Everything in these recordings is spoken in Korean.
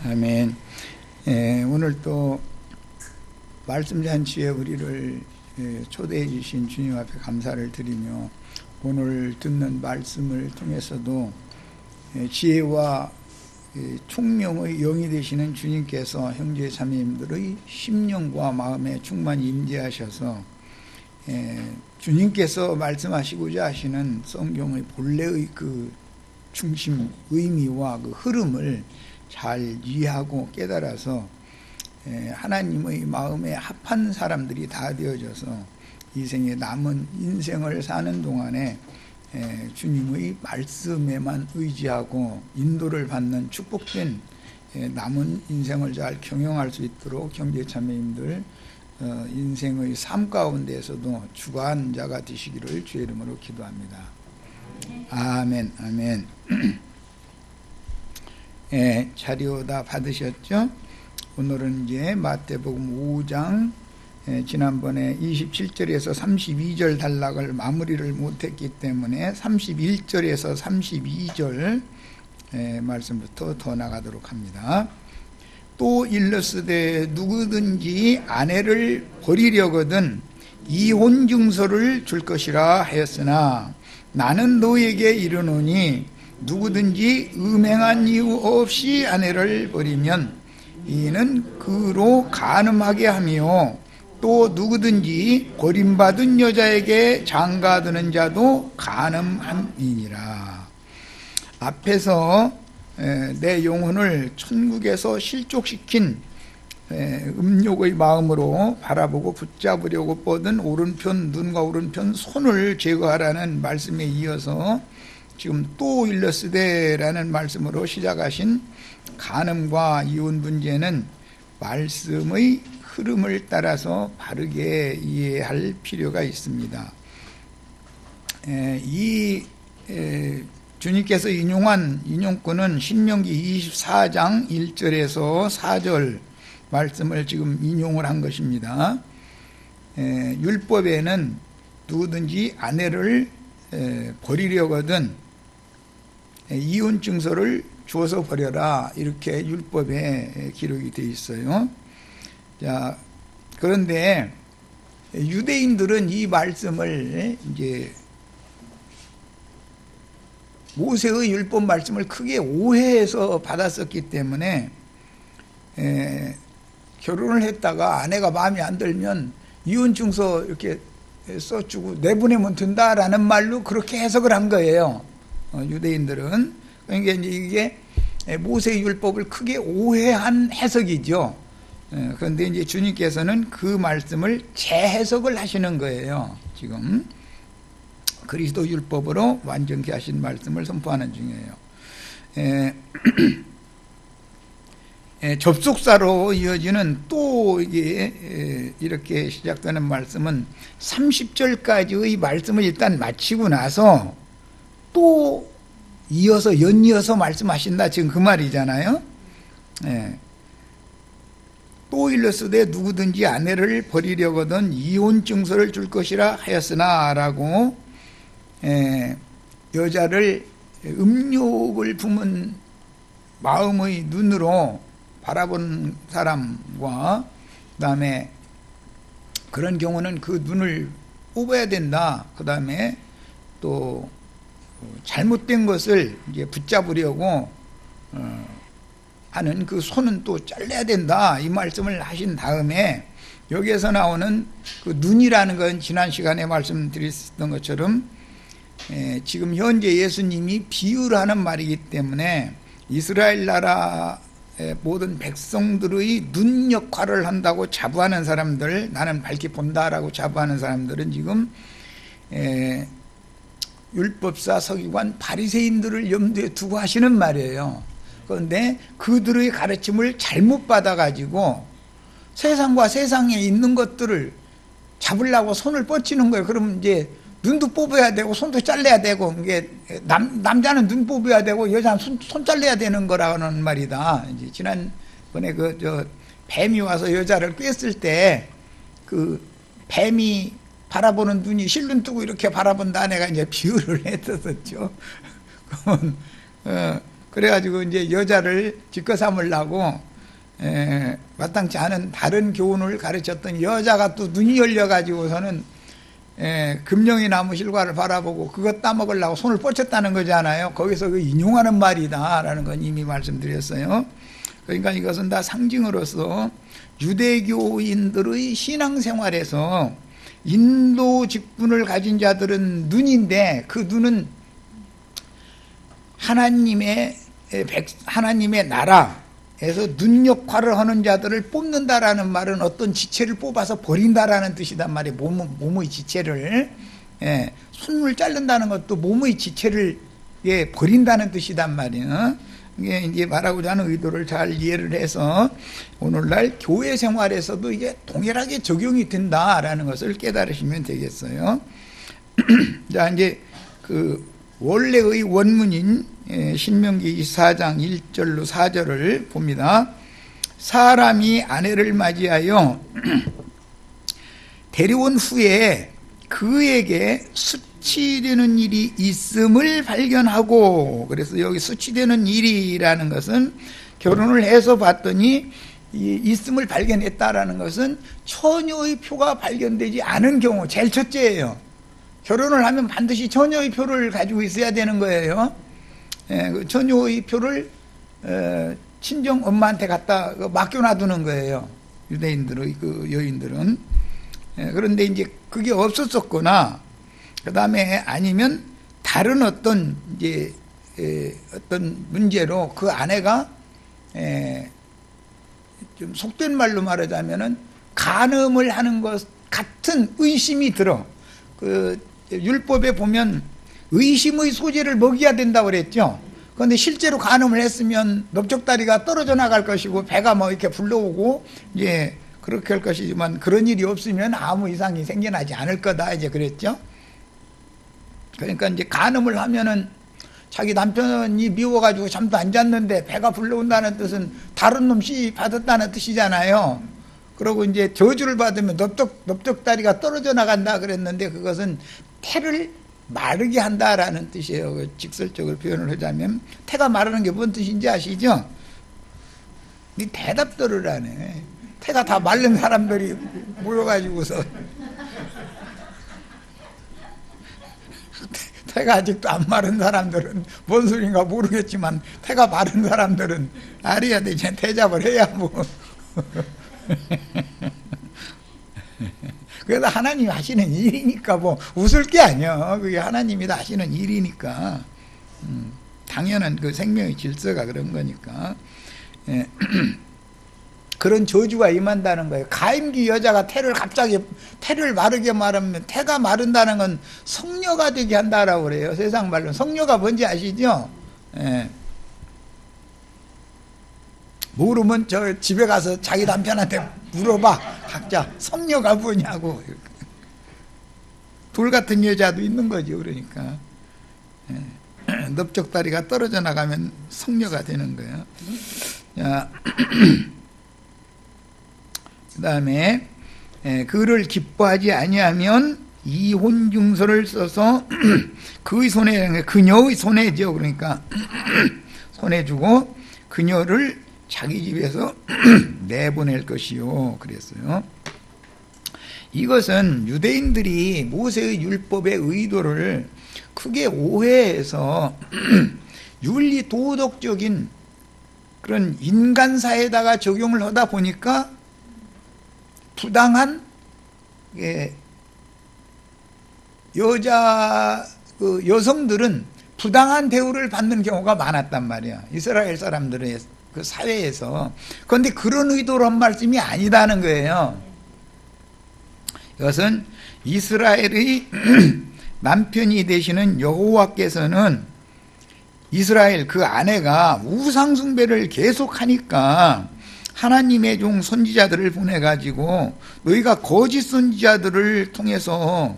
아멘. 오늘 또 말씀 잔치에 우리를 초대해 주신 주님 앞에 감사를 드리며 오늘 듣는 말씀을 통해서도 지혜와 총명의 영이 되시는 주님께서 형제 자매님들의 심령과 마음에 충만히 임재하셔서 주님께서 말씀하시고자 하시는 성경의 본래의 그 중심 의미와 그 흐름을 잘 이해하고 깨달아서 하나님의 마음에 합한 사람들이 다 되어져서 이 생에 남은 인생을 사는 동안에 주님의 말씀에만 의지하고 인도를 받는 축복된 남은 인생을 잘 경영할 수 있도록 형제 자매님들 인생의 삶 가운데에서도 주관자가 되시기를 주의 이름으로 기도합니다. 아멘. 아멘. 자료 다 받으셨죠? 오늘은 이제 마태복음 5장 지난번에 27절에서 32절 단락을 마무리를 못했기 때문에 31절에서 32절 말씀부터 더 나가도록 합니다. 또 일러스되 누구든지 아내를 버리려거든 이혼 증서를 줄 것이라 하였으나 나는 너에게 이르노니 누구든지 음행한 이유 없이 아내를 버리면 이는 그로 간음하게 하며 또 누구든지 버림받은 여자에게 장가드는 자도 간음함이니라. 앞에서 내 영혼을 천국에서 실족시킨 음욕의 마음으로 바라보고 붙잡으려고 뻗은 오른편 눈과 오른편 손을 제거하라는 말씀에 이어서 지금 또 일러스되라는 말씀으로 시작하신 간음과 이혼 문제는 말씀의 흐름을 따라서 바르게 이해할 필요가 있습니다. 주님께서 인용한 인용권은 신명기 24장 1절에서 4절 말씀을 지금 인용을 한 것입니다. 율법에는 누구든지 아내를 버리려거든 이혼 증서를 주어서 버려라 이렇게 율법에 기록이 되어 있어요. 자, 그런데 유대인들은 이 말씀을 이제 모세의 율법 말씀을 크게 오해해서 받았었기 때문에 결혼을 했다가 아내가 마음에 안 들면 이혼 증서 이렇게 써주고 내보내면 된다라는 말로 그렇게 해석을 한 거예요. 유대인들은. 그러니까 이게 모세의 율법을 크게 오해한 해석이죠. 그런데 이제 주님께서는 그 말씀을 재해석을 하시는 거예요. 지금 그리스도 율법으로 완전케 하신 말씀을 선포하는 중이에요. 접속사로 이어지는 또 이렇게 시작되는 말씀은 30절까지의 말씀을 일단 마치고 나서 또 이어서 연이어서 말씀하신다 지금 그 말이잖아요. 또 일러스되 누구든지 아내를 버리려거든 이혼 증서를 줄 것이라 하였으나 라고 여자를 음욕을 품은 마음의 눈으로 바라본 사람과 그 다음에 그런 경우는 그 눈을 뽑아야 된다. 그 다음에 또 잘못된 것을 이제 붙잡으려고 하는 그 손은 또 잘라야 된다. 이 말씀을 하신 다음에 여기에서 나오는 그 눈이라는 건 지난 시간에 말씀드렸던 것처럼 지금 현재 예수님이 비유를 하는 말이기 때문에 이스라엘 나라 모든 백성들의 눈 역할을 한다고 자부하는 사람들, 나는 밝게 본다라고 자부하는 사람들은 지금 율법사, 서기관, 바리새인들을 염두에 두고 하시는 말이에요. 그런데 그들의 가르침을 잘못 받아가지고 세상과 세상에 있는 것들을 잡으려고 손을 뻗치는 거예요. 그럼 이제 눈도 뽑아야 되고 손도 잘라야 되고 이게 남자는 눈 뽑아야 되고 여자는 손 잘라야 되는 거라는 말이다. 이제 지난번에 뱀이 와서 여자를 꿰었을 때 그 뱀이 바라보는 눈이 실눈 뜨고 이렇게 바라본다 내가 이제 비유를 했었죠. 그래가지고 이제 여자를 집거 삼으려고 마땅치 않은 다른 교훈을 가르쳤던 여자가 또 눈이 열려가지고서는 금령이 나무 실과를 바라보고 그것 따먹으려고 손을 뻗쳤다는 거잖아요. 거기서 그 인용하는 말이다라는 건 이미 말씀드렸어요. 그러니까 이것은 다 상징으로서 유대교인들의 신앙생활에서 인도 직분을 가진 자들은 눈인데 그 눈은 하나님의 나라에서 눈 역할을 하는 자들을 뽑는다라는 말은 어떤 지체를 뽑아서 버린다라는 뜻이단 말이에요. 몸의 지체를. 손을 자른다는 것도 몸의 지체를 버린다는 뜻이단 말이에요. 이게 이제 말하고자 하는 의도를 잘 이해를 해서 오늘날 교회 생활에서도 이게 동일하게 적용이 된다라는 것을 깨달으시면 되겠어요. 자, 이제 그 원래의 원문인 신명기 24장 1절로 4절을 봅니다. 사람이 아내를 맞이하여 데려온 후에 그에게 수치되는 일이 있음을 발견하고, 그래서 여기 수치되는 일이라는 것은 결혼을 해서 봤더니 있음을 발견했다라는 것은 처녀의 표가 발견되지 않은 경우, 제일 첫째예요. 결혼을 하면 반드시 처녀의 표를 가지고 있어야 되는 거예요. 그 처녀의 표를 친정 엄마한테 갖다 맡겨놔두는 거예요. 유대인들의 그 여인들은. 그런데 이제 그게 없었었거나, 그 다음에 아니면 다른 어떤 이제 어떤 문제로 그 아내가 좀 속된 말로 말하자면은 간음을 하는 것 같은 의심이 들어. 그 율법에 보면 의심의 소재를 먹여야 된다고 그랬죠. 그런데 실제로 간음을 했으면 넓적다리가 떨어져 나갈 것이고 배가 뭐 이렇게 불러오고 이제 그렇게 할 것이지만 그런 일이 없으면 아무 이상이 생겨나지 않을 거다 이제 그랬죠. 그러니까 이제 간음을 하면은 자기 남편이 미워가지고 잠도 안 잤는데 배가 불러온다는 뜻은 다른 놈 씨 받았다는 뜻이잖아요. 그리고 이제 저주를 받으면 넓적다리가 떨어져 나간다 그랬는데 그것은 태를 마르게 한다라는 뜻이에요. 직설적으로 표현을 하자면 태가 마르는 게 뭔 뜻인지 아시죠? 네 대답들을 하네. 태가 다 마른 사람들이 모여가지고서 태가 아직도 안 마른 사람들은 뭔 소린가 모르겠지만 태가 마른 사람들은 알아야 되지. 대답을 해야 뭐. 그래서 하나님이 하시는 일이니까 뭐 웃을 게 아니야. 그게 하나님이 다 하시는 일이니까 당연한 그 생명의 질서가 그런 거니까. 그런 저주가 임한다는 거예요. 가임기 여자가 태를 마르게 말하면 태가 마른다는 건 성녀가 되게 한다라고 그래요. 세상 말로 성녀가 뭔지 아시죠? 모르면 저 집에 가서 자기 남편한테 물어봐. 각자 성녀가 뭐냐고. 돌 같은 여자도 있는 거죠. 그러니까 넓적다리가 떨어져 나가면 성녀가 되는 거예요. 자, 그 다음에 그를 기뻐하지 아니하면 이혼증서를 써서 그의 손에, 그녀의 손에죠. 그러니까 손에 주고 그녀를 자기 집에서 내보낼 것이요 그랬어요. 이것은 유대인들이 모세의 율법의 의도를 크게 오해해서 윤리 도덕적인 그런 인간사에다가 적용을 하다 보니까 부당한 여성들은 부당한 대우를 받는 경우가 많았단 말이야. 이스라엘 사람들의 그 사회에서. 그런데 그런 의도로 한 말씀이 아니다는 거예요. 이것은 이스라엘의 남편이 되시는 여호와께서는 이스라엘 그 아내가 우상숭배를 계속하니까 하나님의 종 선지자들을 보내가지고 너희가 거짓 선지자들을 통해서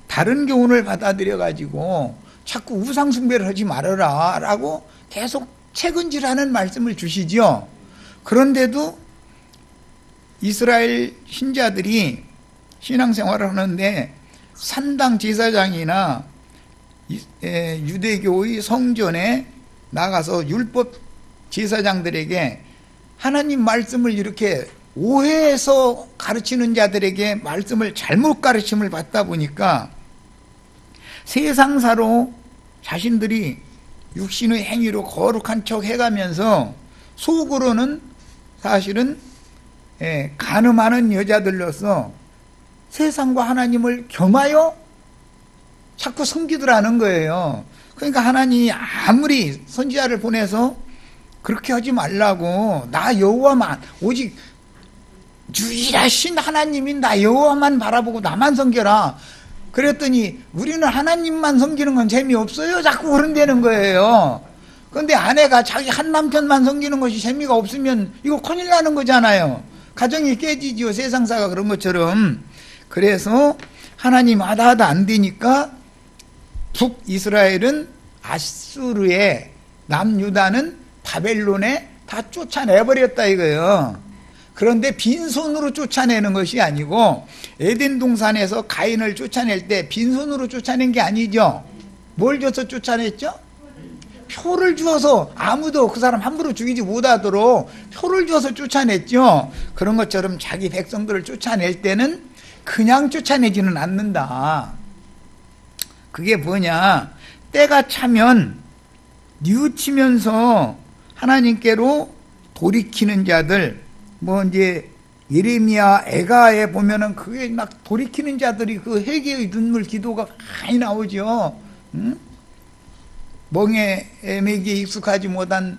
다른 교훈을 받아들여가지고 자꾸 우상숭배를 하지 말아라 라고 계속 책은질하는 말씀을 주시죠. 그런데도 이스라엘 신자들이 신앙생활을 하는데 산당 제사장이나 유대교의 성전에 나가서 율법 제사장들에게 하나님 말씀을 이렇게 오해해서 가르치는 자들에게 말씀을 잘못 가르침을 받다 보니까 세상사로 자신들이 육신의 행위로 거룩한 척 해가면서 속으로는 사실은 간음하는 여자들로서 세상과 하나님을 겸하여 자꾸 섬기더라는 거예요. 그러니까 하나님이 아무리 선지자를 보내서 그렇게 하지 말라고, 나 여호와만, 오직 유일하신 하나님인 나 여호와만 바라보고 나만 섬겨라 그랬더니 우리는 하나님만 섬기는 건 재미없어요 자꾸 그런다는 거예요. 그런데 아내가 자기 한 남편만 섬기는 것이 재미가 없으면 이거 큰일 나는 거잖아요. 가정이 깨지지요, 세상사가 그런 것처럼. 그래서 하나님 하다 안 되니까 북이스라엘은 아수르에, 남유다는 바벨론에 다 쫓아내버렸다 이거예요. 그런데 빈손으로 쫓아내는 것이 아니고 에덴 동산에서 가인을 쫓아낼 때 빈손으로 쫓아낸 게 아니죠. 뭘 줘서 쫓아냈죠? 표를 주어서, 아무도 그 사람 함부로 죽이지 못하도록 표를 주어서 쫓아냈죠. 그런 것처럼 자기 백성들을 쫓아낼 때는 그냥 쫓아내지는 않는다. 그게 뭐냐, 때가 차면 뉘우치면서 하나님께로 돌이키는 자들, 뭐 이제 예레미야, 에가에 보면은 그게 막 돌이키는 자들이 그 회개의 눈물 기도가 많이 나오죠. 응? 멍에에게 익숙하지 못한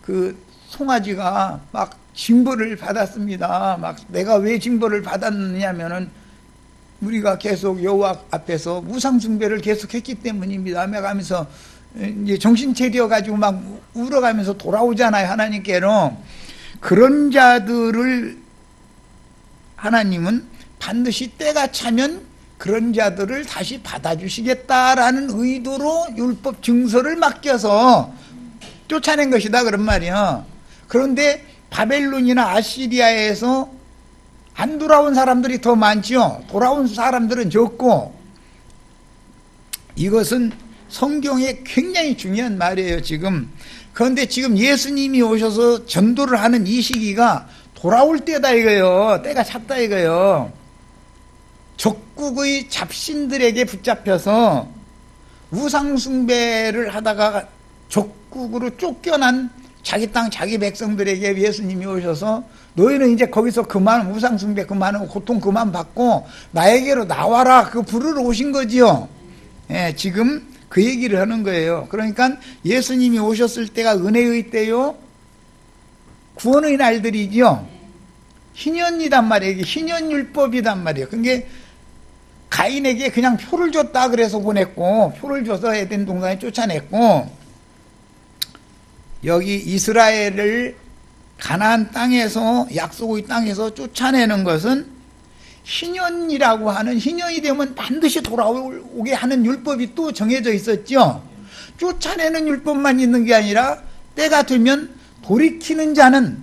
그 송아지가 막 징벌을 받았습니다. 막 내가 왜 징벌을 받았느냐면은 우리가 계속 여호와 앞에서 우상 숭배를 계속했기 때문입니다. 하면서 이제 정신 차려 가지고 막 울어가면서 돌아오잖아요, 하나님께로. 그런 자들을 하나님은 반드시 때가 차면 그런 자들을 다시 받아주시겠다라는 의도로 율법 증서를 맡겨서 쫓아낸 것이다 그런 말이야. 그런데 바벨론이나 아시리아에서 안 돌아온 사람들이 더 많죠. 돌아온 사람들은 적고. 이것은 성경에 굉장히 중요한 말이에요 지금. 그런데 지금 예수님이 오셔서 전도를 하는 이 시기가 돌아올 때다 이거예요. 때가 찼다 이거예요. 적국의 잡신들에게 붙잡혀서 우상숭배를 하다가 적국으로 쫓겨난 자기 땅 자기 백성들에게 예수님이 오셔서 너희는 이제 거기서 그만, 우상숭배 그만하고 고통 그만 받고 나에게로 나와라, 그 부르러 오신 거지요. 예, 지금 그 얘기를 하는 거예요. 그러니까 예수님이 오셨을 때가 은혜의 때요, 구원의 날들이지요. 희년이단 말이에요. 이게 희년율법이단 말이에요. 그게 가인에게 그냥 표를 줬다 그래서 보냈고, 표를 줘서 에덴 동산에 쫓아냈고, 여기 이스라엘을 가나안 땅에서, 약속의 땅에서 쫓아내는 것은 희년이라고 하는, 희년이 되면 반드시 돌아오게 하는 율법이 또 정해져 있었죠. 쫓아내는 율법만 있는 게 아니라 때가 되면 돌이키는 자는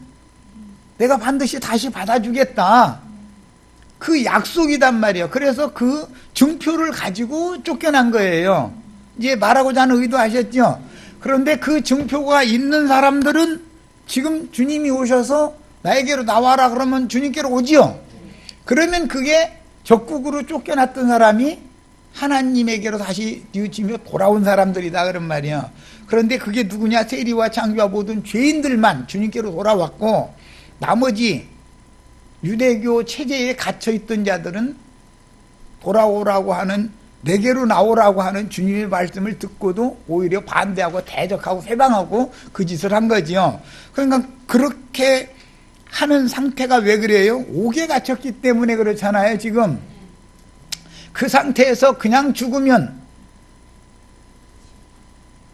내가 반드시 다시 받아주겠다, 그 약속이단 말이에요. 그래서 그 증표를 가지고 쫓겨난 거예요. 이제 말하고자 하는 의도 아셨죠? 그런데 그 증표가 있는 사람들은 지금 주님이 오셔서 나에게로 나와라 그러면 주님께로 오지요. 그러면 그게 적국으로 쫓겨났던 사람이 하나님에게로 다시 뉘우치며 돌아온 사람들이다 그런 말이에요. 그런데 그게 누구냐? 세리와 창기와 모든 죄인들만 주님께로 돌아왔고, 나머지 유대교 체제에 갇혀있던 자들은 돌아오라고 하는, 내게로 나오라고 하는 주님의 말씀을 듣고도 오히려 반대하고 대적하고 회방하고 그 짓을 한 거지요. 그러니까 그렇게 하는 상태가 왜 그래요? 옥에 갇혔기 때문에 그렇잖아요 지금. 그 상태에서 그냥 죽으면,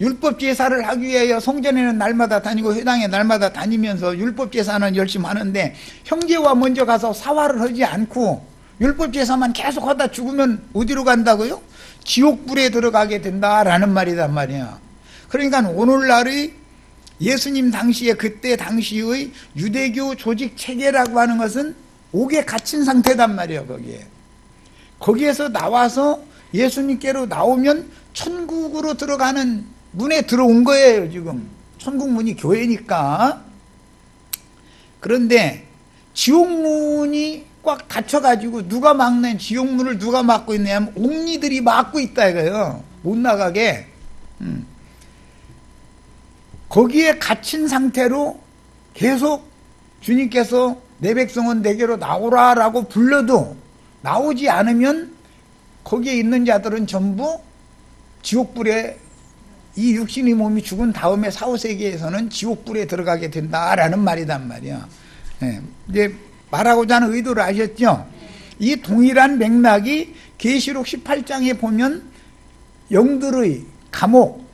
율법 제사를 하기 위하여 성전에는 날마다 다니고 회당에 날마다 다니면서 율법 제사는 열심히 하는데 형제와 먼저 가서 사화를 하지 않고 율법 제사만 계속 하다 죽으면 어디로 간다고요? 지옥불에 들어가게 된다라는 말이란 말이야. 그러니까 오늘날의 예수님 당시에, 그때 당시의 유대교 조직 체계라고 하는 것은 옥에 갇힌 상태단 말이에요. 거기에서 나와서 예수님께로 나오면 천국으로 들어가는 문에 들어온 거예요. 지금 천국문이 교회니까. 그런데 지옥문이 꽉 닫혀가지고 누가 막는, 지옥문을 누가 막고 있냐면 옥리들이 막고 있다 이거예요. 못 나가게. 거기에 갇힌 상태로 계속 주님께서 내 백성은 내게로 나오라라고 불러도 나오지 않으면 거기에 있는 자들은 전부 지옥불에, 이 육신의 몸이 죽은 다음에 사후세계에서는 지옥불에 들어가게 된다라는 말이단 말이야. 예, 이제 말하고자 하는 의도를 아셨죠? 이 동일한 맥락이 계시록 18장에 보면 영들의 감옥,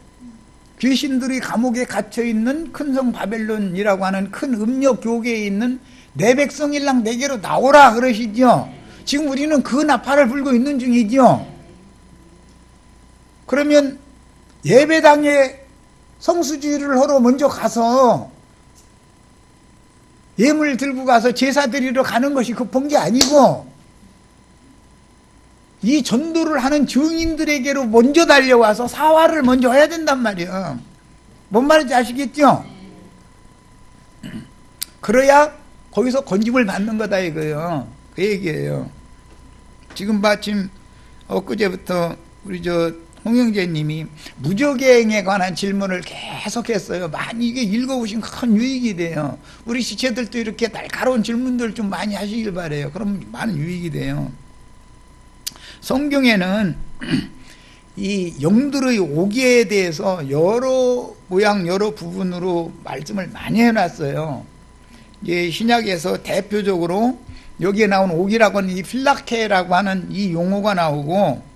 귀신들의 감옥에 갇혀있는 큰 성 바벨론이라고 하는 큰 음녀 교계에 있는 내 백성일랑 내게로 나오라 그러시죠. 지금 우리는 그 나팔을 불고 있는 중이죠. 그러면 예배당에 성수주의를 하러 먼저 가서 예물 들고 가서 제사 드리러 가는 것이 급한 게 아니고 이 전도를 하는 증인들에게로 먼저 달려와서 사활을 먼저 해야 된단 말이에요. 뭔 말인지 아시겠죠? 그래야 거기서 건짐을 받는 거다 이거예요. 그 얘기예요. 지금 마침 엊그제부터 우리 홍영재님이 무저갱에 관한 질문을 계속했어요. 많이 이게 읽어보시면 큰 유익이 돼요. 우리 지체들도 이렇게 날카로운 질문들 좀 많이 하시길 바래요. 그럼 많은 유익이 돼요. 성경에는 이 영들의 오기에 대해서 여러 모양 여러 부분으로 말씀을 많이 해놨어요. 이제 신약에서 대표적으로 여기에 나온 오기라고 하는 이 필라케라고 하는 이 용어가 나오고,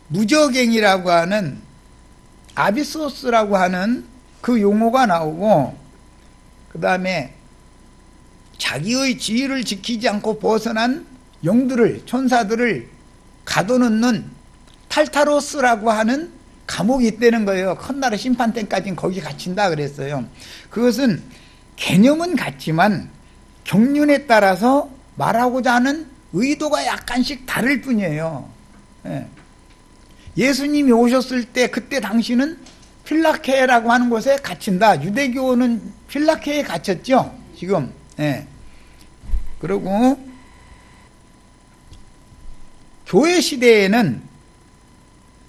무저갱이라고 하는 아비소스라고 하는 그 용어가 나오고, 그 다음에 자기의 지위를 지키지 않고 벗어난 영들을, 천사들을 가둬놓는 탈타로스라고 하는 감옥이 있다는 거예요. 첫날의 심판 때까지는 거기 갇힌다 그랬어요. 그것은 개념은 같지만 경륜에 따라서 말하고자 하는 의도가 약간씩 다를 뿐이에요. 예수님이 오셨을 때 그때 당시는 필라케라고 하는 곳에 갇힌다. 유대교는 필라케에 갇혔죠 지금. 그리고 교회 시대에는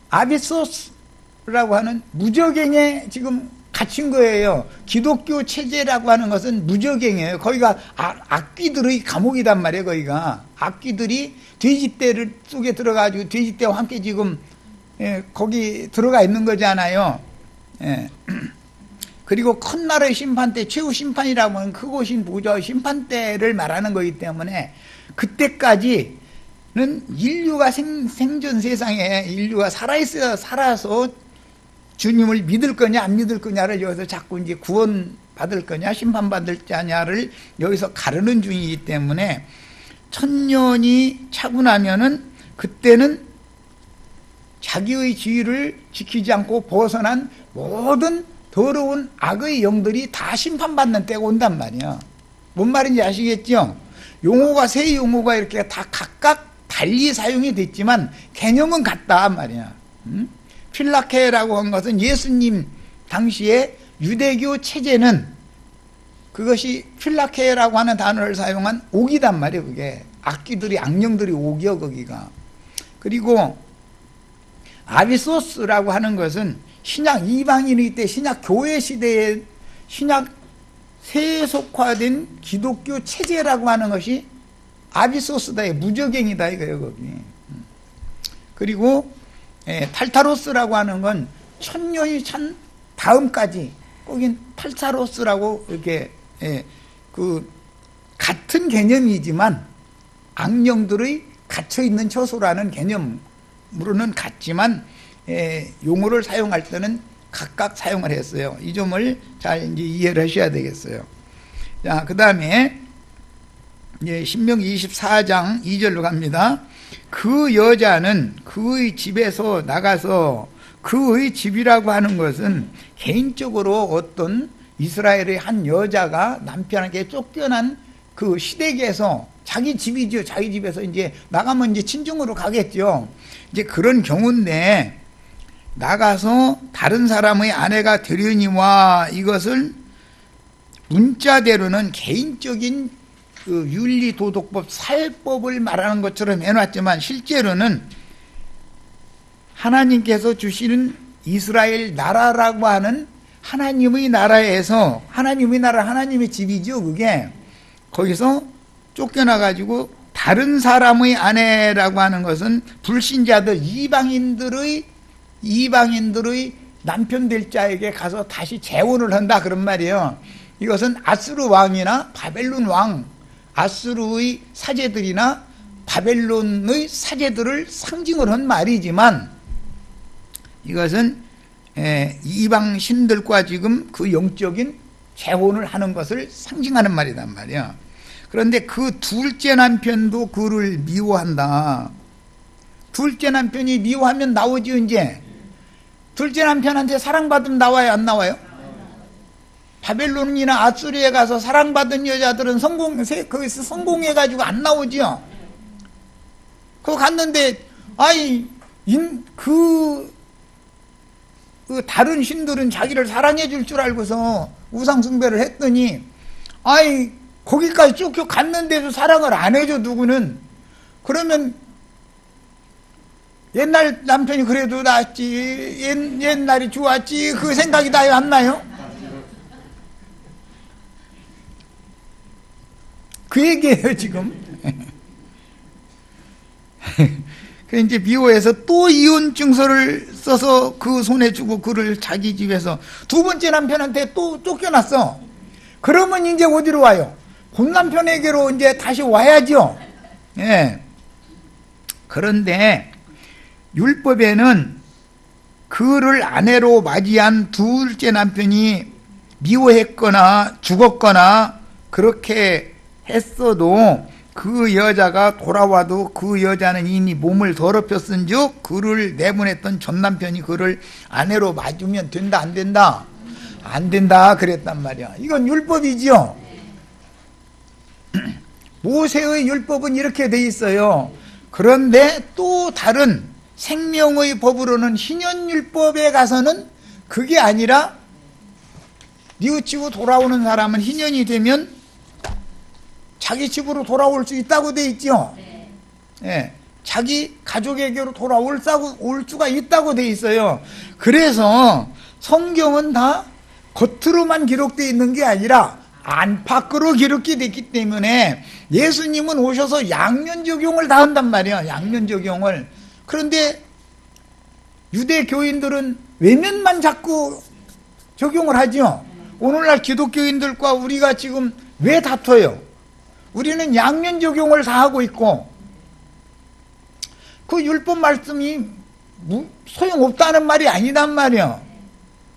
아비소스라고 하는 무저갱에 지금 갇힌 거예요. 기독교 체제라고 하는 것은 무저갱이에요. 거기가 악귀들의 감옥이단 말이에요. 거기가 악귀들이 돼지떼 속에 들어가지고 돼지떼와 함께 지금 거기 들어가 있는 거잖아요. 그리고 큰 나라의 심판 때, 최후 심판이라고 하는 그곳이 무저 심판 때를 말하는 거기 때문에 그때까지는 인류가 생전 세상에 인류가 살아서 주님을 믿을 거냐 안 믿을 거냐를 여기서 자꾸 이제 구원 받을 거냐 심판 받을 자냐를 여기서 가르는 중이기 때문에, 천년이 차고 나면은 그때는 자기의 지위를 지키지 않고 벗어난 모든 더러운 악의 영들이 다 심판받는 때가 온단 말이야. 뭔 말인지 아시겠죠? 용어가, 세 용어가 이렇게 다 각각 달리 사용이 됐지만 개념은 같다 말이야. 필라케라고 한 것은 예수님 당시에 유대교 체제는 그것이 필라케라고 하는 단어를 사용한 옥이단 말이에요. 그게 악귀들이, 악령들이 옥이요 거기가. 그리고 아비소스라고 하는 것은 신약 이방인의 때 신약 교회 시대에 신약 세속화된 기독교 체제라고 하는 것이 아비소스다, 무저갱이다 이거예요 거기. 그리고 탈타로스라고 하는 건 천년이 찬 다음까지 거긴 탈타로스라고 이렇게 그 같은 개념이지만 악령들의 갇혀 있는 처소라는 개념으로는 같지만 용어를 사용할 때는 각각 사용을 했어요. 이 점을 잘 이제 이해를 하셔야 되겠어요. 자, 그 다음에 신명기 24장 2절로 갑니다. 그 여자는 그의 집에서 나가서, 그의 집이라고 하는 것은 개인적으로 어떤 이스라엘의 한 여자가 남편에게 쫓겨난 그 시댁에서, 자기 집이죠. 자기 집에서 이제 나가면 이제 친정으로 가겠죠. 이제 그런 경우인데, 나가서 다른 사람의 아내가 되려니와, 이것을 문자대로는 개인적인 그 윤리도덕법, 살법을 말하는 것처럼 해놨지만 실제로는 하나님께서 주시는 이스라엘 나라라고 하는 하나님의 나라에서, 하나님의 나라, 하나님의 집이죠 그게. 거기서 쫓겨나가지고 다른 사람의 아내라고 하는 것은 불신자들, 이방인들의 남편 될 자에게 가서 다시 재혼을 한다 그런 말이에요. 이것은 아수르 왕이나 바벨론 왕, 아수르의 사제들이나 바벨론의 사제들을 상징을 한 말이지만, 이것은 이방 신들과 지금 그 영적인 재혼을 하는 것을 상징하는 말이란 말이야. 그런데 그 둘째 남편도 그를 미워한다. 둘째 남편이 미워하면 나오죠 이제. 둘째 남편한테 사랑받으면 나와요 안 나와요? 바벨론이나 아수리에 가서 사랑받은 여자들은 거기서 성공해가지고 안 나오죠. 그거 갔는데 그 다른 신들은 자기를 사랑해 줄 줄 알고서 우상숭배를 했더니, 거기까지 쫓겨갔는데도 사랑을 안 해줘 누구는. 그러면 옛날 남편이 그래도 낫지, 옛날이 좋았지, 그 생각이 나요 안 나요? 그 얘기예요 지금. 그 이제 미워해서 또 이혼 증서를 써서 그 손에 주고 그를 자기 집에서 두 번째 남편한테 또 쫓겨났어. 그러면 이제 어디로 와요? 본 남편에게로 이제 다시 와야죠. 예. 그런데 율법에는 그를 아내로 맞이한 둘째 남편이 미워했거나 죽었거나 그렇게 했어도 그 여자가 돌아와도 그 여자는 이미 몸을 더럽혔은 즉 그를 내보냈던 전 남편이 그를 아내로 맞으면 된다 안 된다? 안 된다 그랬단 말이야. 이건 율법이지요. 모세의 율법은 이렇게 돼 있어요. 그런데 또 다른 생명의 법으로는 희년율법에 가서는 그게 아니라 뉘우치고 돌아오는 사람은 희년이 되면 자기 집으로 돌아올 수 있다고 돼 있죠. 예, 자기 가족에게로 돌아올 수가 있다고 돼 있어요. 그래서 성경은 다 겉으로만 기록되어 있는 게 아니라 안팎으로 기록이 됐기 때문에 예수님은 오셔서 양면 적용을 다 한단 말이에요. 양면 적용을. 그런데 유대 교인들은 외면만 자꾸 적용을 하죠. 오늘날 기독교인들과 우리가 지금 왜 다퉈요? 우리는 양면 적용을 다 하고 있고, 그 율법 말씀이 소용없다는 말이 아니단 말이야.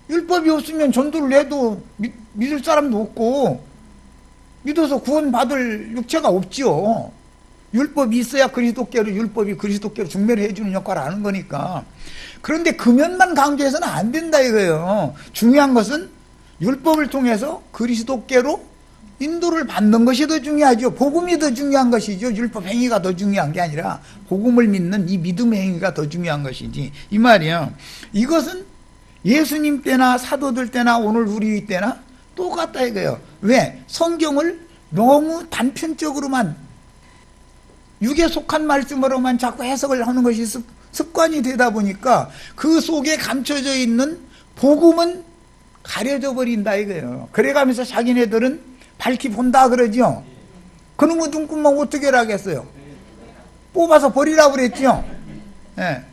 율법이 없으면 전도를 해도 믿을 사람도 없고 믿어서 구원받을 육체가 없지요. 율법이 있어야 율법이 그리스도께로 중매를 해주는 역할을 하는 거니까. 그런데 금연만 강조해서는 안 된다 이거예요. 중요한 것은 율법을 통해서 그리스도께로 인도를 받는 것이 더 중요하죠. 복음이 더 중요한 것이죠. 율법 행위가 더 중요한 게 아니라 복음을 믿는 이 믿음의 행위가 더 중요한 것이지 이 말이에요. 이것은 예수님 때나 사도들 때나 오늘 우리 때나 똑같다 이거예요. 왜? 성경을 너무 단편적으로만 육에 속한 말씀으로만 자꾸 해석을 하는 것이 습관이 되다 보니까 그 속에 감춰져 있는 복음은 가려져 버린다 이거예요. 그래가면서 자기네들은 밝히 본다 그러죠. 그놈의 눈금만 어떻게 하겠어요? 뽑아서 버리라고 그랬죠. 예.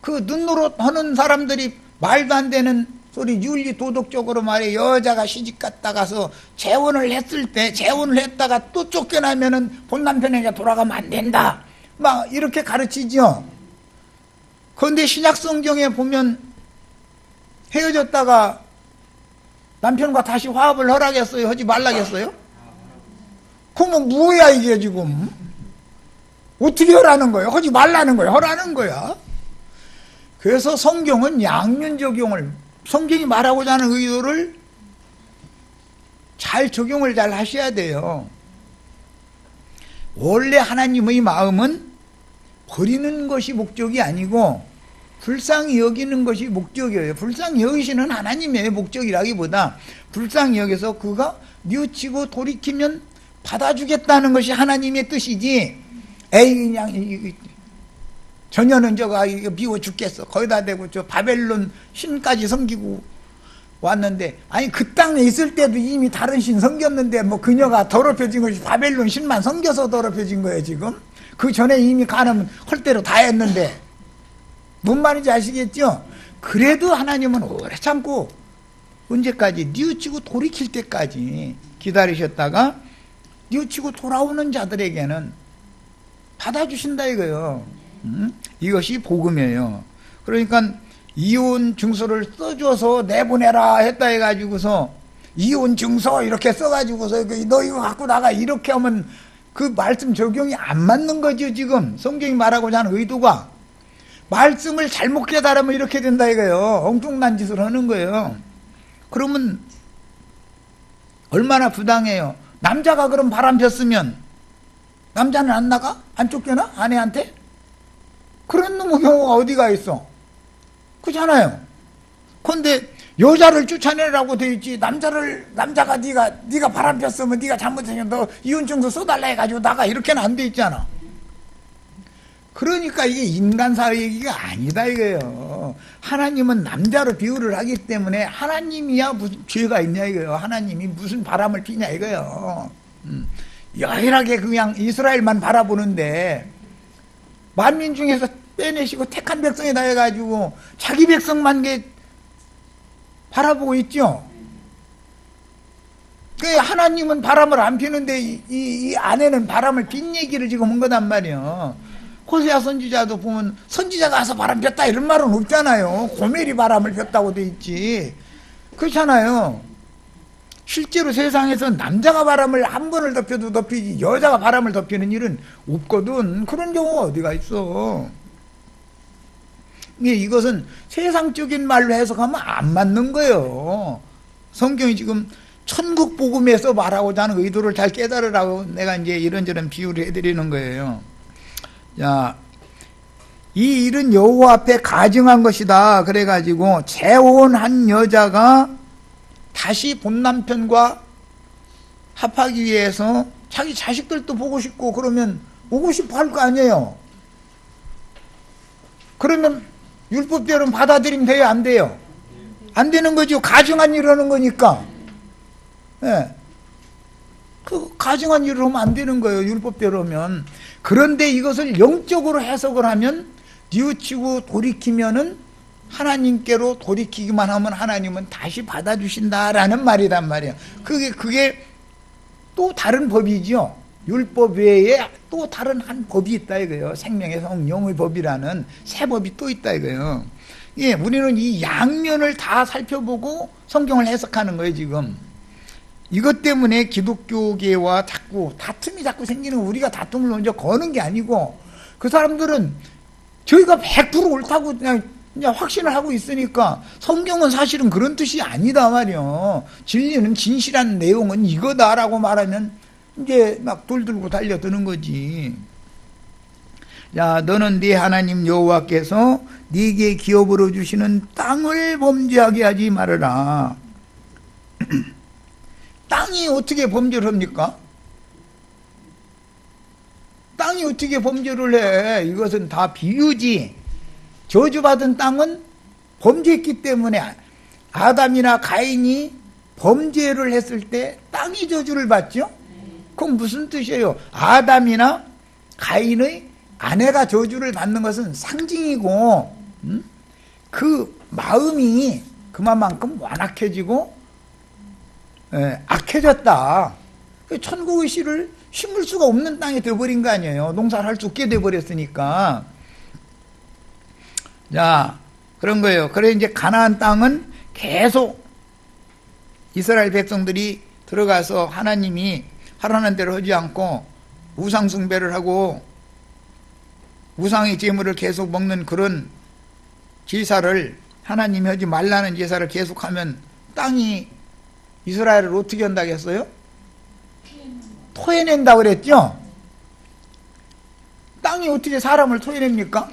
그 눈노릇 하는 사람들이 말도 안 되는 소리 윤리 도덕적으로 말해 여자가 시집 갔다 가서 재혼을 했을 때 재혼을 했다가 또 쫓겨나면은 본 남편에게 돌아가면 안 된다 막 이렇게 가르치죠. 그런데 신약 성경에 보면 헤어졌다가 남편과 다시 화합을 하라겠어요? 하지 말라겠어요? 그러면 뭐야 이게 지금? 어떻게 하라는 거예요? 하지 말라는 거예요? 하라는 거야? 그래서 성경은 양면 적용을, 성경이 말하고자 하는 의도를 잘 적용을 잘 하셔야 돼요. 원래 하나님의 마음은 버리는 것이 목적이 아니고 불쌍히 여기는 것이 목적이에요. 불쌍히 여기시는 하나님의 목적이라기보다 불쌍히 여기서 그가 뉘우치고 돌이키면 받아주겠다는 것이 하나님의 뜻이지. 에이 그냥 전혀는 저가 미워 죽겠어. 거기다 대고 저 바벨론 신까지 섬기고 왔는데, 아니 그 땅에 있을 때도 이미 다른 신 섬겼는데 뭐 그녀가 더럽혀진 것이 바벨론 신만 섬겨서 더럽혀진 거예요 지금. 그 전에 이미 가늠 할 대로 다 했는데. 뭔 말인지 아시겠죠? 그래도 하나님은 오래 참고 언제까지? 뉘우치고 돌이킬 때까지 기다리셨다가 뉘우치고 돌아오는 자들에게는 받아주신다 이거요. 이것이 복음이에요. 그러니까 이혼 증서를 써줘서 내보내라 했다 해가지고서 이혼 증서 이렇게 써가지고서 너 이거 갖고 나가 이렇게 하면 그 말씀 적용이 안 맞는 거죠. 지금 성경이 말하고자 하는 의도가 말씀을 잘못 깨달으면 이렇게 된다 이거예요. 엉뚱난 짓을 하는 거예요. 그러면 얼마나 부당해요. 남자가 그럼 바람 폈으면 남자는 안 나가? 안 쫓겨나? 아내한테? 그런 놈의 경우가 어디가 있어? 그렇잖아요. 그런데 여자를 쫓아내라고 돼 있지. 남자가 네가 바람 폈으면 네가 잘못했으면 너 이혼증서 써달라 해가지고 나가 이렇게는 안 돼 있잖아. 그러니까 이게 인간사회 얘기가 아니다 이거예요. 하나님은 남자로 비유를 하기 때문에 하나님이야 무슨 죄가 있냐 이거예요. 하나님이 무슨 바람을 피냐 이거예요. 여일하게 그냥 이스라엘만 바라보는데 만민 중에서 빼내시고 택한 백성이다 해가지고 자기 백성만 게 바라보고 있죠. 그 하나님은 바람을 안 피는데 이 아내는 바람을 핀 얘기를 지금 한 거단 말이에요. 호세아 선지자도 보면 선지자가 와서 바람 폈다 이런 말은 없잖아요. 고멜이 바람을 폈다고 돼 있지. 그렇잖아요. 실제로 세상에서 남자가 바람을 한 번을 덮여도 덮이지 여자가 바람을 덮이는 일은 없거든. 그런 경우가 어디가 있어. 이것은 세상적인 말로 해석하면 안 맞는 거예요. 성경이 지금 천국 복음에서 말하고자 하는 의도를 잘 깨달으라고 내가 이제 이런저런 비유를 해드리는 거예요. 자, 이 일은 여호와 앞에 가증한 것이다. 그래가지고 재혼한 여자가 다시 본 남편과 합하기 위해서 자기 자식들도 보고 싶고 그러면 오고 싶어 할 거 아니에요. 그러면 율법대로는 받아들이면 돼요? 안 돼요? 안 되는 거죠. 가증한 일을 하는 거니까. 네. 그 가증한 일을 하면 안 되는 거예요. 율법대로면. 그런데 이것을 영적으로 해석을 하면 뉘우치고 돌이키면은 하나님께로 돌이키기만 하면 하나님은 다시 받아주신다라는 말이란 말이에요. 그게 또 다른 법이죠. 율법 외에 또 다른 한 법이 있다 이거예요. 생명의 성령의 법이라는 새 법이 또 있다 이거예요. 예, 우리는 이 양면을 다 살펴보고 성경을 해석하는 거예요 지금. 이것 때문에 기독교계와 다툼이 자꾸 생기는, 우리가 다툼을 먼저 거는 게 아니고 그 사람들은 저희가 100% 옳다고 그냥 확신을 하고 있으니까 성경은 사실은 그런 뜻이 아니다 말이요. 진리는 진실한 내용은 이거다라고 말하면 이제 막 돌 들고 달려드는 거지. 야, 너는 네 하나님 여호와께서 네게 기업으로 주시는 땅을 범죄하게 하지 말아라. 땅이 어떻게 범죄를 합니까? 땅이 어떻게 범죄를 해? 이것은 다 비유지. 저주받은 땅은 범죄했기 때문에 아담이나 가인이 범죄를 했을 때 땅이 저주를 받죠? 그건 무슨 뜻이에요? 아담이나 가인의 아내가 저주를 받는 것은 상징이고, 그 마음이 그만큼 완악해지고 악해졌다. 천국의 씨를 심을 수가 없는 땅이 되어버린 거 아니에요. 농사를 할 수 없게 되어버렸으니까. 자, 그런 거예요. 그래 이제 가나안 땅은 계속 이스라엘 백성들이 들어가서 하나님이 하라는 대로 하지 않고 우상 숭배를 하고 우상의 제물을 계속 먹는 그런 제사를, 하나님이 하지 말라는 제사를 계속하면 땅이 이스라엘을 어떻게 한다고 했어요? 토해낸다고 그랬죠? 땅이 어떻게 사람을 토해냅니까?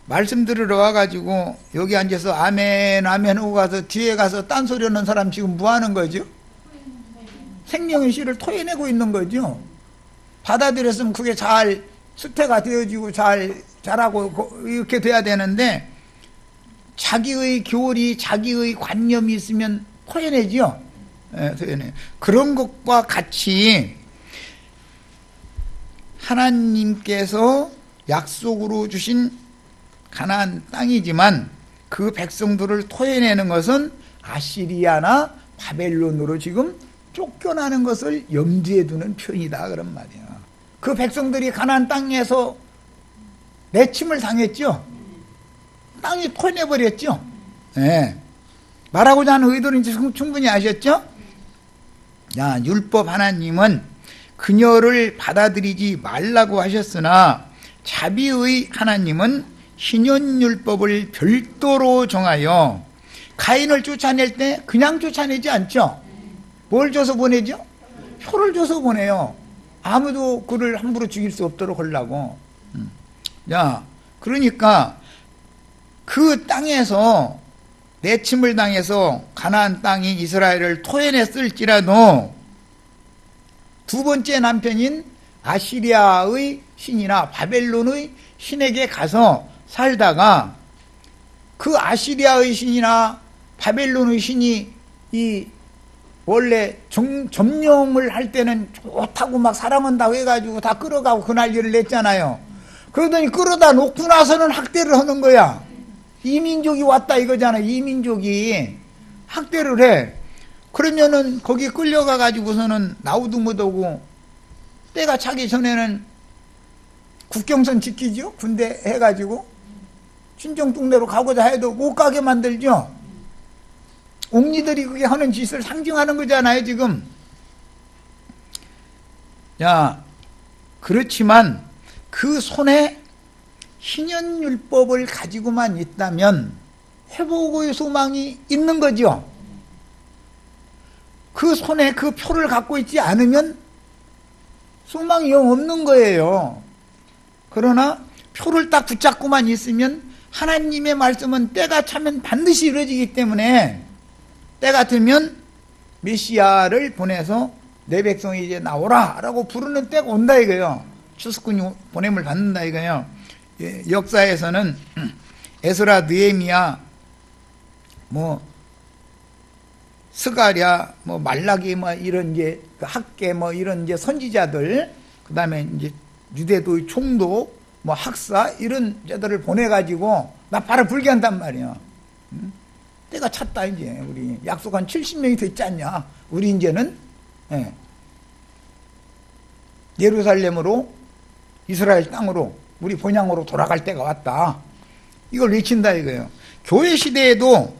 말씀 들으러 와가지고 여기 앉아서 아멘 아멘 하고 가서 뒤에 가서 딴소리 하는 사람 지금 뭐 하는 거죠? 생명의 씨를 토해내고 있는 거죠. 받아들였으면 그게 잘 수태가 되어지고 잘 자라고 이렇게 돼야 되는데 자기의 교리, 자기의 관념이 있으면 토해내죠. 예, 토해내. 그런 것과 같이 하나님께서 약속으로 주신 가나안 땅이지만 그 백성들을 토해내는 것은 아시리아나 바벨론으로 지금 쫓겨나는 것을 염두에 두는 표현이다 그런 말이야. 그 백성들이 가나안 땅에서 내침을 당했죠. 땅이 토해내버렸죠. 네. 말하고자 하는 의도는 충분히 아셨죠? 야, 율법 하나님은 그녀를 받아들이지 말라고 하셨으나 자비의 하나님은 신현율법을 별도로 정하여 가인을 쫓아낼 때 그냥 쫓아내지 않죠. 뭘 줘서 보내죠? 표를 줘서 보내요. 아무도 그를 함부로 죽일 수 없도록 하려고. 야, 그러니까 그 땅에서 내침을 당해서 가나안 땅이 이스라엘을 토해냈을지라도 두 번째 남편인 아시리아의 신이나 바벨론의 신에게 가서 살다가 그 아시리아의 신이나 바벨론의 신이 이 원래 점령을 할 때는 좋다고 막 사랑한다고 해가지고 다 끌어가고 그 난리를 냈잖아요. 그러더니 끌어다 놓고 나서는 학대를 하는 거야. 이민족이 왔다 이거잖아. 이민족이 학대를 해. 그러면은 거기 끌려가 가지고서는 나우도 못하고 때가 차기 전에는 국경선 지키죠. 군대 해가지고 친정동네로 가고자 해도 못 가게 만들죠. 옥리들이 그게 하는 짓을 상징하는 거잖아요 지금. 야, 그렇지만 그 손에 신현율법을 가지고만 있다면 회복의 소망이 있는 거죠. 그 손에 그 표를 갖고 있지 않으면 소망이 영 없는 거예요. 그러나 표를 딱 붙잡고만 있으면 하나님의 말씀은 때가 차면 반드시 이루어지기 때문에 때가 되면 메시아를 보내서 내 백성이 이제 나오라 라고 부르는 때가 온다 이거예요. 추수꾼이 보냄을 받는다 이거예요. 예, 역사에서는 에스라, 느헤미야, 뭐 스가랴, 뭐 말라기, 뭐 이런 이제 학계, 뭐 이런 이제 선지자들, 그 다음에 이제 유대도의 총독, 뭐 학사 이런 자들을 보내가지고 나팔을 불게 한단 말이야. 때가 찼다 이제. 우리 약속한 70명이 됐지 않냐. 우리 이제는 예, 예루살렘으로 이스라엘 땅으로 우리 본향으로 돌아갈 때가 왔다. 이걸 외친다 이거예요. 교회 시대에도,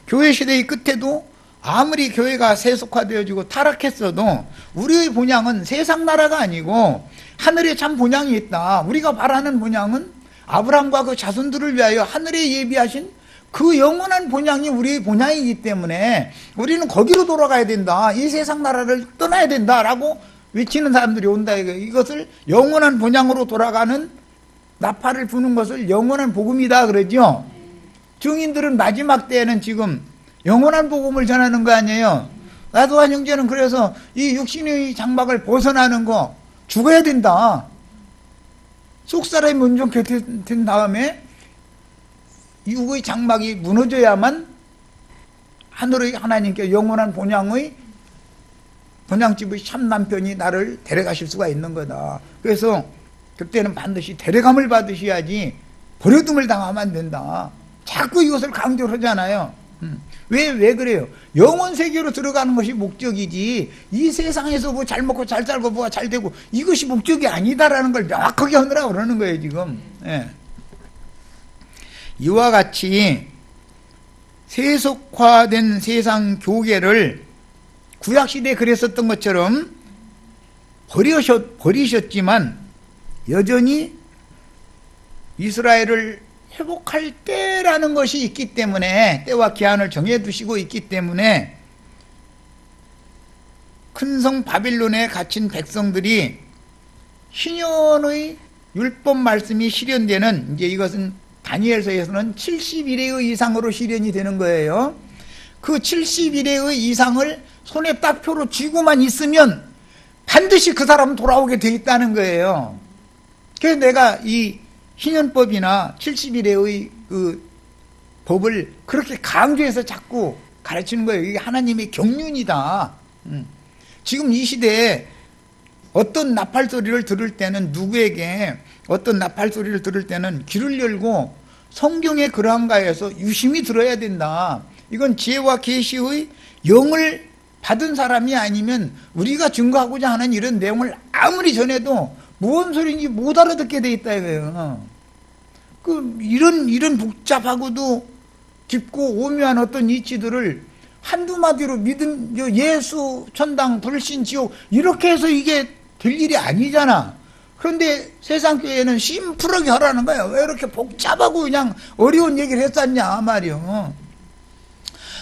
교회 시대의 끝에도 아무리 교회가 세속화되어지고 타락했어도 우리의 본향은 세상 나라가 아니고 하늘에 참 본향이 있다. 우리가 바라는 본향은 아브라함과 그 자손들을 위하여 하늘에 예비하신 그 영원한 본향이 우리의 본향이기 때문에 우리는 거기로 돌아가야 된다. 이 세상 나라를 떠나야 된다라고 외치는 사람들이 온다. 이것을 영원한 본향으로 돌아가는 나팔을 부는 것을 영원한 복음이다 그러죠. 증인들은 마지막 때에는 지금 영원한 복음을 전하는 거 아니에요. 나도한 형제는 그래서 이 육신의 장막을 벗어나는 거 죽어야 된다. 속사람이 온전케 된 다음에 육의 장막이 무너져야만 하늘의 하나님께 영원한 본향의 본향집의 참 남편이 나를 데려가실 수가 있는 거다. 그래서 그때는 반드시 데려감을 받으셔야지 버려둠을 당하면 안 된다. 자꾸 이것을 강조를 하잖아요. 왜 그래요? 영원 세계로 들어가는 것이 목적이지 이 세상에서 뭐 잘 먹고 잘 살고 뭐가 잘 되고 이것이 목적이 아니다라는 걸 명확하게 하느라고 그러는 거예요 지금. 예. 이와 같이 세속화된 세상 교계를 구약시대에 그랬었던 것처럼 버리셨지만 여전히 이스라엘을 회복할 때라는 것이 있기 때문에 때와 기한을 정해두시고 있기 때문에 큰 성 바빌론에 갇힌 백성들이 신현의 율법 말씀이 실현되는 이제 이것은 다니엘서에서는 70일의 이상으로 실현이 되는 거예요. 그 70일의 이상을 손에 딱 표로 쥐고만 있으면 반드시 그 사람은 돌아오게 돼 있다는 거예요. 그래서 내가 이 희년법이나 70일의 그 법을 그렇게 강조해서 자꾸 가르치는 거예요. 이게 하나님의 경륜이다. 지금 이 시대에 어떤 나팔 소리를 들을 때는, 누구에게 어떤 나팔 소리를 들을 때는 귀를 열고 성경에 그러한가에서 유심히 들어야 된다. 이건 지혜와 계시의 영을 받은 사람이 아니면 우리가 증거하고자 하는 이런 내용을 아무리 전해도 무슨 소리인지 못 알아듣게 돼 있다 이거예요. 이런 복잡하고도 깊고 오묘한 어떤 이치들을 한두 마디로 믿음, 예수, 천당, 불신, 지옥 이렇게 해서 이게 될 일이 아니잖아. 그런데 세상 교회는 심플하게 하라는 거야. 왜 이렇게 복잡하고 그냥 어려운 얘기를 했었냐 말이요.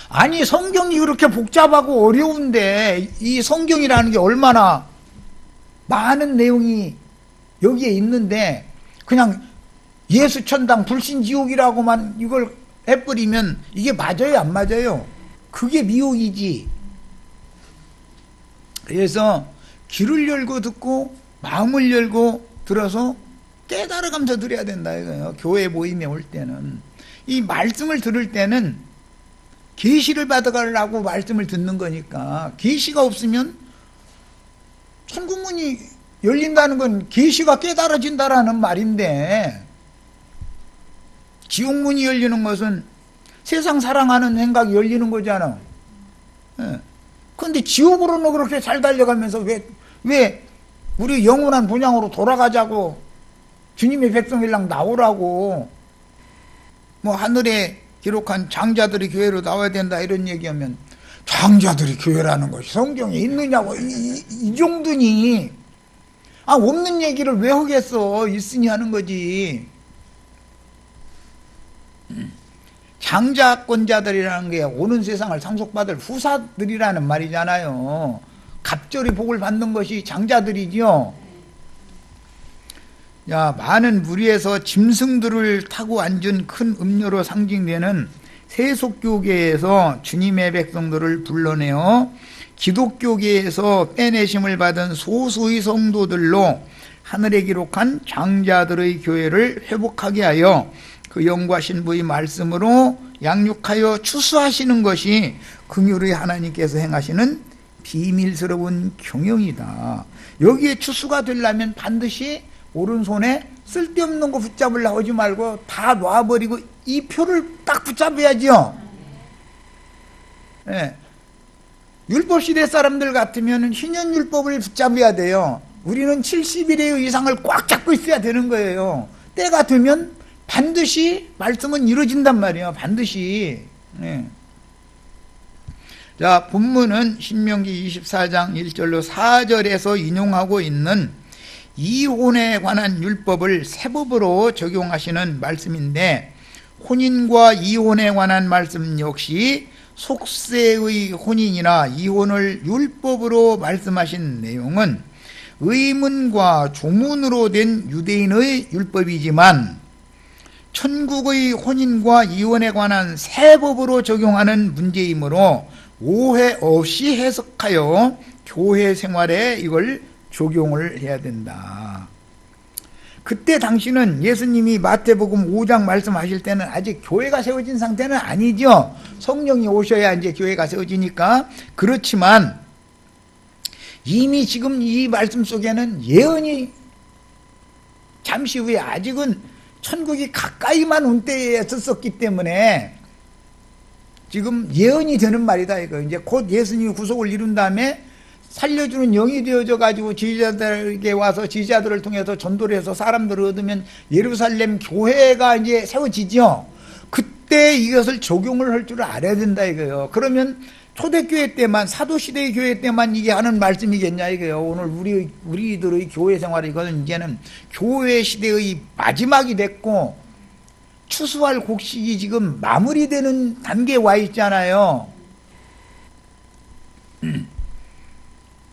아니 성경이 그렇게 복잡하고 어려운데 이 성경이라는 게 얼마나 많은 내용이 여기에 있는데 그냥 예수, 천당, 불신, 지옥이라고만 이걸 해버리면 이게 맞아요 안 맞아요? 그게 미혹이지. 그래서 귀를 열고 듣고 마음을 열고 들어서 깨달아가면서 들어야 된다 이거예요. 교회 모임에 올 때는 이 말씀을 들을 때는 계시를 받아가려고 말씀을 듣는 거니까 계시가 없으면 천국문이 열린다는 건 계시가 깨달아진다라는 말인데 지옥문이 열리는 것은 세상 사랑하는 생각이 열리는 거잖아. 그런데 지옥으로는 그렇게 잘 달려가면서 왜 우리 영원한 본향으로 돌아가자고 주님의 백성이랑 나오라고 뭐 하늘에 기록한 장자들이 교회로 나와야 된다 이런 얘기하면 장자들이 교회라는 것이 성경에 있느냐고 이 정도니 없는 얘기를 왜 하겠어. 있으니 하는 거지. 장자권자들이라는 게 오는 세상을 상속받을 후사들이라는 말이잖아요. 갑절이 복을 받는 것이 장자들이죠. 야, 많은 무리에서 짐승들을 타고 앉은 큰 음료로 상징되는 세속교계에서 주님의 백성들을 불러내어 기독교계에서 빼내심을 받은 소수의 성도들로 하늘에 기록한 장자들의 교회를 회복하게 하여 그 영과 신부의 말씀으로 양육하여 추수하시는 것이 긍휼의 하나님께서 행하시는 비밀스러운 경영이다. 여기에 추수가 되려면 반드시 오른손에 쓸데없는 거 붙잡으려고 하지 말고 다 놔버리고 이 표를 딱 붙잡아야죠. 네. 율법시대 사람들 같으면 희년율법을 붙잡아야 돼요. 우리는 70일의 이상을 꽉 잡고 있어야 되는 거예요. 때가 되면 반드시 말씀은 이루어진단 말이에요. 반드시. 네. 자, 본문은 신명기 24장 1절로 4절에서 인용하고 있는 이혼에 관한 율법을 세법으로 적용하시는 말씀인데, 혼인과 이혼에 관한 말씀 역시 속세의 혼인이나 이혼을 율법으로 말씀하신 내용은 의문과 조문으로 된 유대인의 율법이지만 천국의 혼인과 이혼에 관한 세법으로 적용하는 문제이므로 오해 없이 해석하여 교회 생활에 이걸 적용을 해야 된다. 그때 당시는 예수님이 마태복음 5장 말씀하실 때는 아직 교회가 세워진 상태는 아니죠. 성령이 오셔야 이제 교회가 세워지니까. 그렇지만 이미 지금 이 말씀 속에는 예언이 잠시 후에 아직은 천국이 가까이만 온 때에 썼었기 때문에 지금 예언이 되는 말이다 이거. 이제 곧 예수님이 구속을 이룬 다음에 살려주는 영이 되어져 가지고 지지자들에게 와서 지지자들을 통해서 전도를 해서 사람들을 얻으면 예루살렘 교회가 이제 세워지죠. 그때 이것을 적용을 할 줄 알아야 된다 이거예요. 그러면 초대교회 때만, 사도시대의 교회 때만 이게 하는 말씀이겠냐 이거예요. 오늘 우리들의 교회 생활이 이거는 이제는 교회 시대의 마지막이 됐고 추수할 곡식이 지금 마무리되는 단계에 와 있잖아요.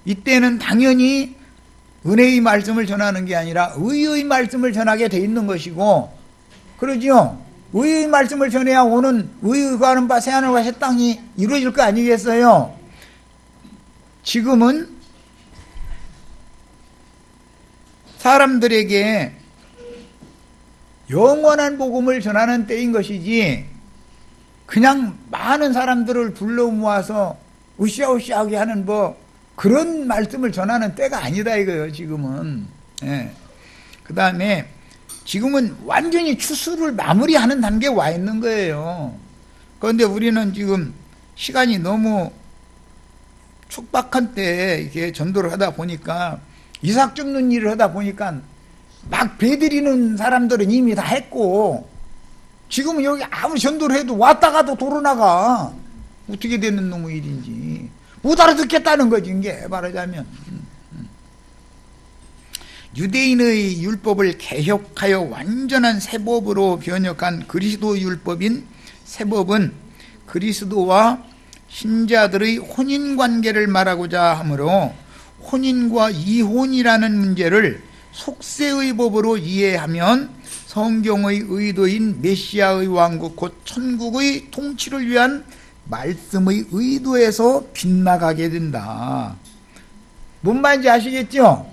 이때는 당연히 은혜의 말씀을 전하는 게 아니라 의의 말씀을 전하게 돼 있는 것이고, 그러죠. 의의 말씀을 전해야 오는 의의 구하는 바 새하늘과 새 땅이 이루어질 거 아니겠어요? 지금은 사람들에게 영원한 복음을 전하는 때인 것이지 그냥 많은 사람들을 불러 모아서 으쌰으쌰하게 하는 그런 말씀을 전하는 때가 아니다 이거예요. 지금은. 예. 그 다음에 지금은 완전히 추수를 마무리하는 단계에 와 있는 거예요. 그런데 우리는 지금 시간이 너무 촉박한 때 이렇게 전도를 하다 보니까 이삭 줍는 일을 하다 보니까 막 배드리는 사람들은 이미 다 했고 지금은 여기 아무리 전도를 해도 왔다가도 돌아나가. 어떻게 되는 놈의 일인지 못 알아듣겠다는 거지 이게 말하자면. 유대인의 율법을 개혁하여 완전한 새법으로 변혁한 그리스도 율법인 새법은 그리스도와 신자들의 혼인관계를 말하고자 하므로 혼인과 이혼이라는 문제를 속세의 법으로 이해하면 성경의 의도인 메시아의 왕국 곧 천국의 통치를 위한 말씀의 의도에서 빗나가게 된다. 뭔 말인지 아시겠죠?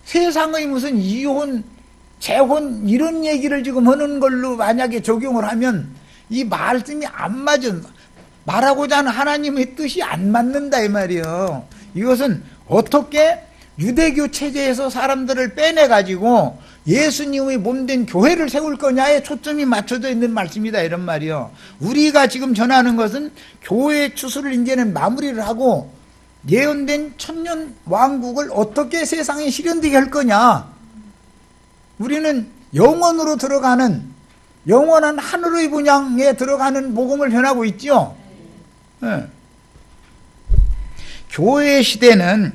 세상의 무슨 이혼, 재혼 이런 얘기를 지금 하는 걸로 만약에 적용을 하면 이 말씀이 안 맞은, 말하고자 하는 하나님의 뜻이 안 맞는다 이 말이에요. 이것은 어떻게 유대교 체제에서 사람들을 빼내가지고 예수님의 몸된 교회를 세울 거냐에 초점이 맞춰져 있는 말씀이다 이런 말이요. 우리가 지금 전하는 것은 교회의 추수를 이제는 마무리를 하고 예언된 천년 왕국을 어떻게 세상에 실현되게 할 거냐. 우리는 영원으로 들어가는 영원한 하늘의 분양에 들어가는 복음을 전하고 있죠. 네. 교회 시대는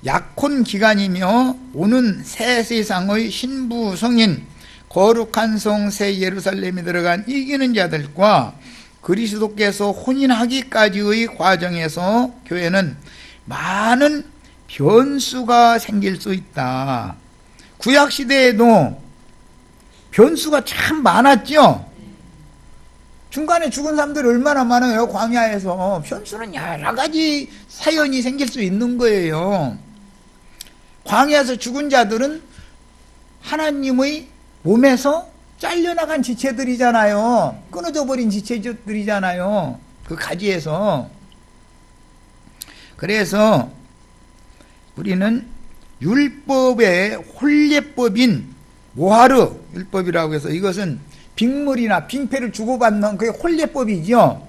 약혼 기간이며 오는 새 세상의 신부 성인 거룩한 성 새 예루살렘에 들어간 이기는 자들과 그리스도께서 혼인하기까지의 과정에서 교회는 많은 변수가 생길 수 있다. 구약시대에도 변수가 참 많았죠. 중간에 죽은 사람들이 얼마나 많아요. 광야에서. 변수는 여러 가지 사연이 생길 수 있는 거예요. 광야에서 죽은 자들은 하나님의 몸에서 잘려나간 지체들이잖아요. 끊어져 버린 지체들이잖아요. 그 가지에서. 그래서 우리는 율법의 혼례법인 모하르 율법이라고 해서 이것은 빅물이나 빙패를 주고받는 그게 혼례법이죠.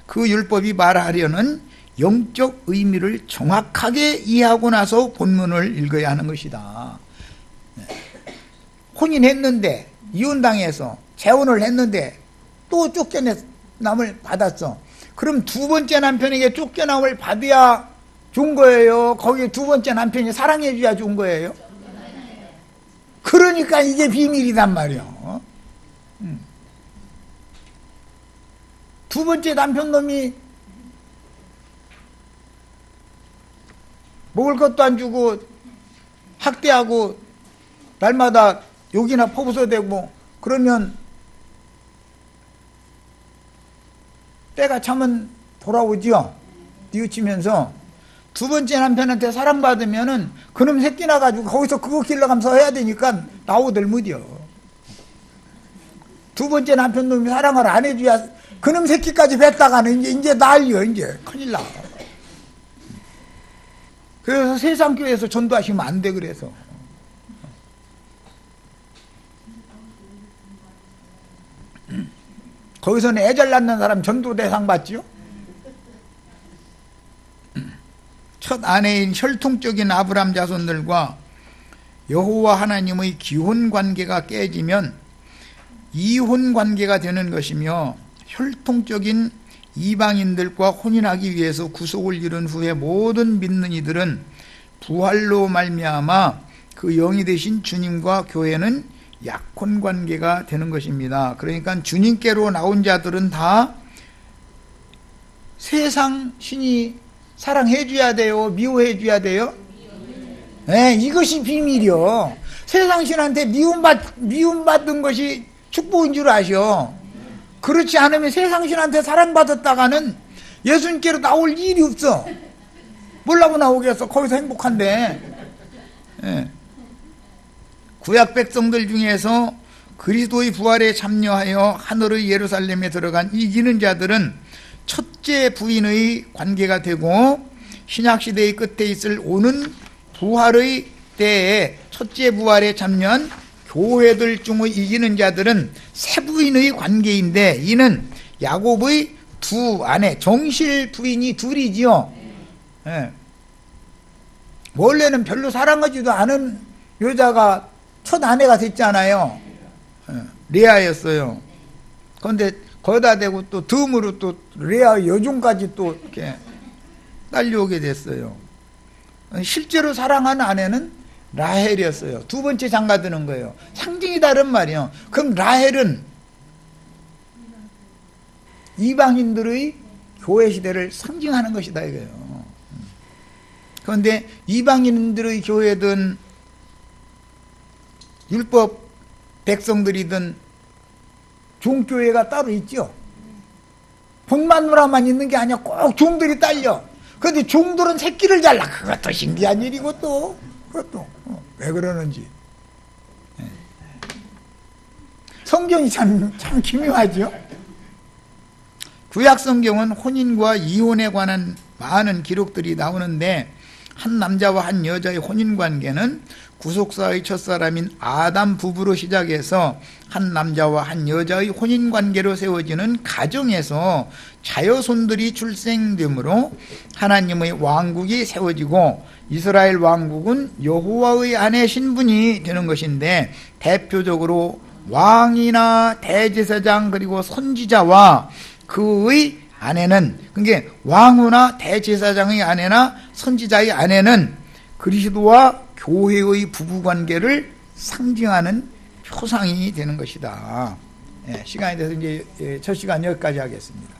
그 율법이 말하려는 영적 의미를 정확하게 이해하고 나서 본문을 읽어야 하는 것이다. 혼인했는데 이혼당해서 재혼을 했는데 또 쫓겨남을 받았어. 그럼 두 번째 남편에게 쫓겨남을 받아야 준 거예요? 거기 두 번째 남편이 사랑해 줘야 준 거예요? 그러니까 이게 비밀이단 말이에요. 두 번째 남편 놈이 먹을 것도 안 주고 학대하고 날마다 욕이나 포부서대고 그러면 때가 차면 돌아오지요. 뉘우치면서 두 번째 남편한테 사랑받으면은 그놈 새끼 나가지고 거기서 그거 길러가면서 해야 되니까 나오들 무디요. 두 번째 남편 놈이 사랑을 안 해줘야 그놈 새끼까지 뱉다가는 이제 난리요. 이제 큰일 나. 그래서 세상 교회에서 전도하시면 안 돼. 그래서 거기서는 애잘 낳는 사람 전도 대상 받지요. 첫 아내인 혈통적인 아브람 자손들과 여호와 하나님의 기혼 관계가 깨지면 이혼 관계가 되는 것이며 혈통적인 이방인들과 혼인하기 위해서 구속을 이룬 후에 모든 믿는 이들은 부활로 말미암아 그 영이 되신 주님과 교회는 약혼 관계가 되는 것입니다. 그러니까 주님께로 나온 자들은 다 세상 신이 사랑해 줘야 돼요? 미워해 줘야 돼요? 네, 이것이 비밀이요. 세상 신한테 미움받은 것이 축복인 줄 아셔. 그렇지 않으면 세상 신한테 사랑받았다가는 예수님께로 나올 일이 없어. 뭐라고 나오겠어? 거기서 행복한데. 예. 구약 백성들 중에서 그리스도의 부활에 참여하여 하늘의 예루살렘에 들어간 이기는 자들은 첫째 부인의 관계가 되고, 신약시대의 끝에 있을 오는 부활의 때에 첫째 부활에 참여한 교회들 중의 이기는 자들은 세 부인의 관계인데, 이는 야곱의 두 아내, 정실 부인이 둘이지요. 예. 원래는 별로 사랑하지도 않은 여자가 첫 아내가 됐잖아요. 예. 레아였어요. 그런데 거기다 대고 또 덤으로 또 레아 여종까지 또 이렇게 딸려오게 됐어요. 실제로 사랑하는 아내는 라헬이었어요. 두 번째 장가드는 거예요. 상징이 다른 말이에요. 그럼 라헬은 이방인들의 교회 시대를 상징하는 것이다 이거예요. 그런데 이방인들의 교회든 율법 백성들이든 종교회가 따로 있죠. 본마누라만 있는 게 아니야. 꼭 종들이 딸려. 그런데 종들은 새끼를 잘라. 그것도 신기한 일이고 또 그것도 왜 그러는지. 성경이 참 기묘하죠. 구약 성경은 혼인과 이혼에 관한 많은 기록들이 나오는데, 한 남자와 한 여자의 혼인관계는 구속사의 첫사람인 아담 부부로 시작해서 한 남자와 한 여자의 혼인관계로 세워지는 가정에서 자여손들이 출생되므로 하나님의 왕국이 세워지고, 이스라엘 왕국은 여호와의 아내 신분이 되는 것인데, 대표적으로 왕이나 대제사장 그리고 선지자와 그의 아내는, 그러니까 왕후나 대제사장의 아내나 선지자의 아내는 그리스도와 교회의 부부관계를 상징하는 표상이 되는 것이다. 시간이 돼서 이제 첫 시간 여기까지 하겠습니다.